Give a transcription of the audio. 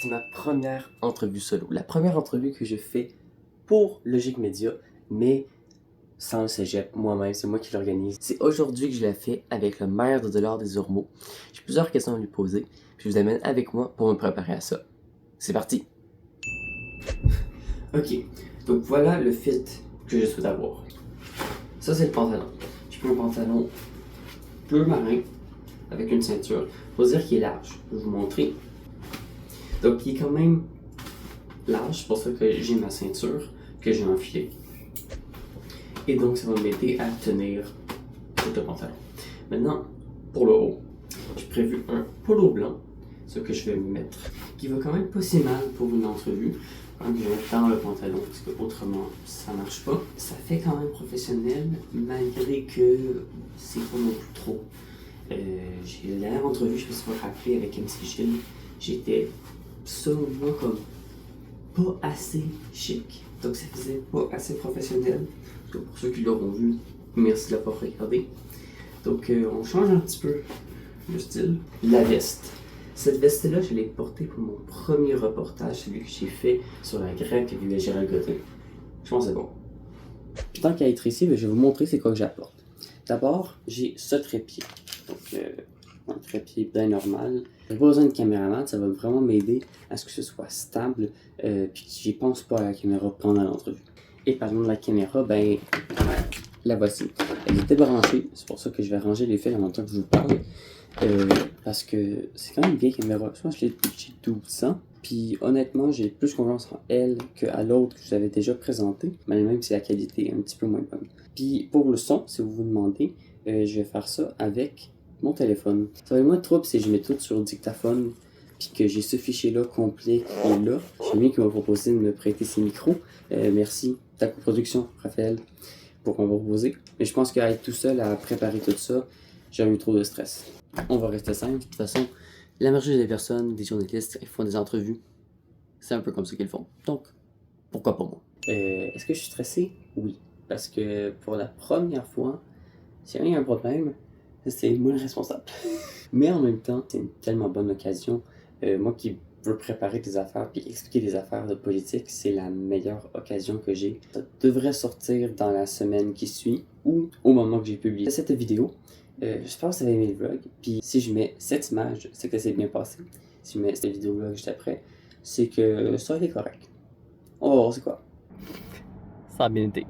c'est ma première entrevue solo. La première entrevue que je fais pour Logique Média, mais sans le cégep, moi-même, c'est moi qui l'organise. C'est aujourd'hui que je la fais avec le maire de Dollard-des-Ormeaux. J'ai plusieurs questions à lui poser, puis je vous amène avec moi pour me préparer à ça. C'est parti! Ok, donc voilà le fit que je souhaite avoir. Ça, c'est le pantalon. J'ai pris un pantalon bleu marin avec une ceinture. Faut dire qu'il est large. Je vais vous montrer. Donc, il est quand même large. C'est pour ça que j'ai ma ceinture que j'ai enfilée. Et donc, ça va m'aider à tenir tout le pantalon. Maintenant, pour le haut, j'ai prévu un polo blanc, ce que je vais me mettre, qui va quand même pas si mal pour une entrevue. Quand je vais dans le pantalon, parce que autrement ça marche pas. Ça fait quand même professionnel, malgré que c'est pas non plus trop. J'ai la dernière entrevue, je me suis rappelé avec MC Gilles, j'étais selon moi comme pas assez chic. Donc ça faisait pas assez professionnel. Donc pour ceux qui l'auront vu, merci de l'avoir regardé. Donc on change un petit peu le style. La veste. Cette veste-là, je l'ai portée pour mon premier reportage, celui que j'ai fait sur la grecque avec Gérald Godin. Je pense que c'est bon. Puis tant qu'à être ici, je vais vous montrer c'est quoi que j'apporte. D'abord, j'ai ce trépied. Donc, un trépied bien normal. J'ai pas besoin de caméraman, ça va vraiment m'aider à ce que ce soit stable, puis que j'y pense pas à la caméra pendant l'entrevue. Et parlant de la caméra, ben, la voici. Elle est débranchée, c'est pour ça que je vais ranger les fils en même temps que je vous parle. Parce que c'est quand même une vieille caméra. Je pense que je l'ai depuis 12 ans. Puis honnêtement, j'ai plus confiance en elle qu'à l'autre que je vous avais déjà présenté, même si la qualité est un petit peu moins bonne. Puis pour le son, si vous vous demandez, je vais faire ça avec mon téléphone. Ça va être moins de trouble si je mets tout sur le dictaphone, puis que j'ai ce fichier-là complet qui est là. J'ai mis qui m'a proposé de me prêter ses micros. Merci, ta coproduction, Raphaël, pour qu'on va proposer. Mais je pense qu'à être tout seul à préparer tout ça, j'ai eu trop de stress. On va rester simple. De toute façon, la majorité des personnes, des journalistes, ils font des entrevues. C'est un peu comme ça qu'ils font. Donc, pourquoi pas moi? Est-ce que je suis stressé? Oui. Parce que pour la première fois, s'il y a un problème, c'est moi le responsable. Mais en même temps, c'est une tellement bonne occasion. Moi qui veux préparer des affaires puis expliquer des affaires de politique, c'est la meilleure occasion que j'ai. Ça devrait sortir dans la semaine qui suit ou au moment que j'ai publié cette vidéo. J'espère que vous avez aimé le vlog. Puis si je mets cette image, c'est que c'est bien passé. Si je mets cette vidéo-là juste après, c'est que ça a été correct. On va voir c'est quoi. Ça a bien été.